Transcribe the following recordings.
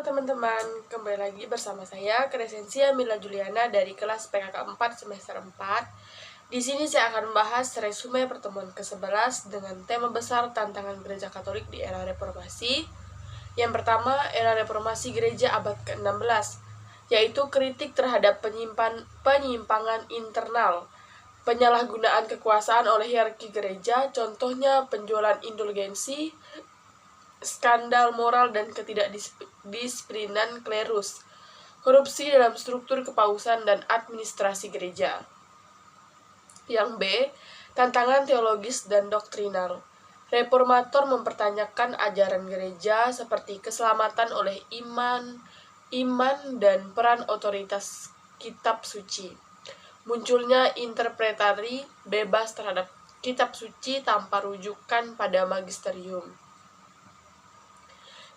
Halo teman-teman, kembali lagi bersama saya Crescentia Mila Juliana dari kelas PKK 4 semester 4. Di sini saya akan membahas resume pertemuan ke-11 dengan tema besar tantangan gereja Katolik di era reformasi. Yang pertama, era reformasi gereja abad ke-16, yaitu kritik terhadap penyimpangan internal, penyalahgunaan kekuasaan oleh hierarki gereja, contohnya penjualan indulgensi, skandal moral dan ketidakdisiplinan klerus, korupsi dalam struktur kepausan dan administrasi gereja. Yang B, tantangan teologis dan doktrinal. Reformator mempertanyakan ajaran gereja seperti keselamatan oleh iman dan peran otoritas kitab suci. Munculnya interpretasi bebas terhadap kitab suci tanpa rujukan pada magisterium.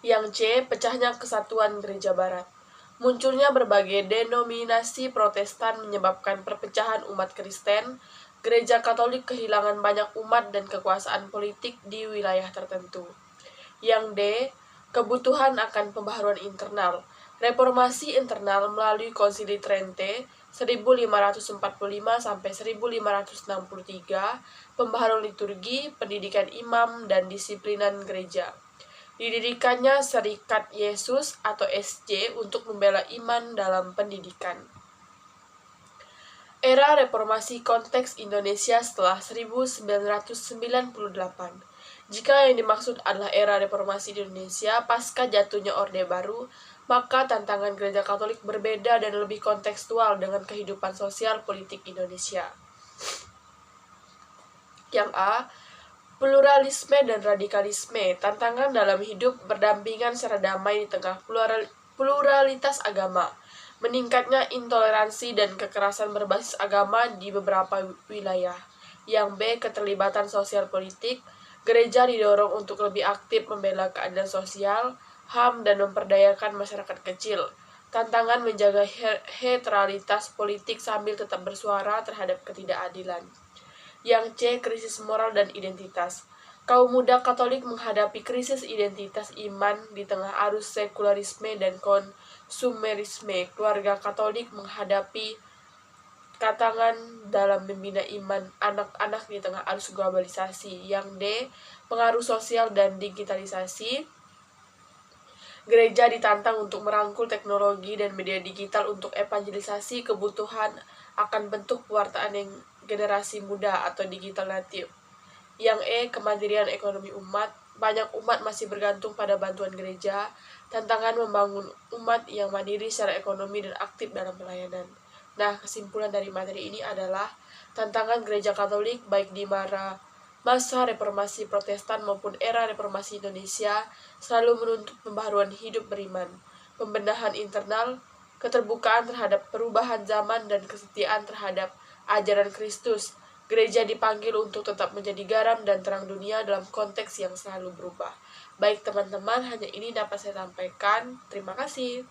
Yang C, pecahnya kesatuan gereja barat. Munculnya berbagai denominasi Protestan menyebabkan perpecahan umat Kristen. Gereja Katolik kehilangan banyak umat dan kekuasaan politik di wilayah tertentu. Yang D, kebutuhan akan pembaharuan internal. Reformasi internal melalui Konsili Trente 1545 sampai 1563, pembaharuan liturgi, pendidikan imam dan disiplinan gereja. Didirikannya Serikat Yesus atau SJ untuk membela iman dalam pendidikan. Era Reformasi konteks Indonesia setelah 1998. Jika yang dimaksud adalah era reformasi di Indonesia pasca jatuhnya Orde Baru, maka tantangan gereja Katolik berbeda dan lebih kontekstual dengan kehidupan sosial politik Indonesia. Yang A, pluralisme dan radikalisme, tantangan dalam hidup berdampingan secara damai di tengah pluralitas agama, meningkatnya intoleransi dan kekerasan berbasis agama di beberapa wilayah. Yang B, keterlibatan sosial politik, gereja didorong untuk lebih aktif membela keadilan sosial, HAM, dan memperdayakan masyarakat kecil. Tantangan menjaga heteralitas politik sambil tetap bersuara terhadap ketidakadilan. Yang C, krisis moral dan identitas. Kaum muda Katolik menghadapi krisis identitas iman di tengah arus sekularisme dan konsumerisme. Keluarga Katolik menghadapi tantangan dalam membina iman anak-anak di tengah arus globalisasi. Yang D, pengaruh sosial dan digitalisasi. Gereja ditantang untuk merangkul teknologi dan media digital untuk evangelisasi, kebutuhan akan bentuk pewartaan yang generasi muda atau digital native. Yang E, kemandirian ekonomi umat. Banyak umat masih bergantung pada bantuan gereja. Tantangan membangun umat yang mandiri secara ekonomi dan aktif dalam pelayanan. Nah, kesimpulan dari materi ini adalah tantangan gereja Katolik baik di masa reformasi Protestan maupun era reformasi Indonesia selalu menuntut pembaharuan hidup beriman, pembenahan internal, keterbukaan terhadap perubahan zaman, dan kesetiaan terhadap ajaran Kristus. Gereja dipanggil untuk tetap menjadi garam dan terang dunia dalam konteks yang selalu berubah. Baik teman-teman, hanya ini dapat saya sampaikan. Terima kasih.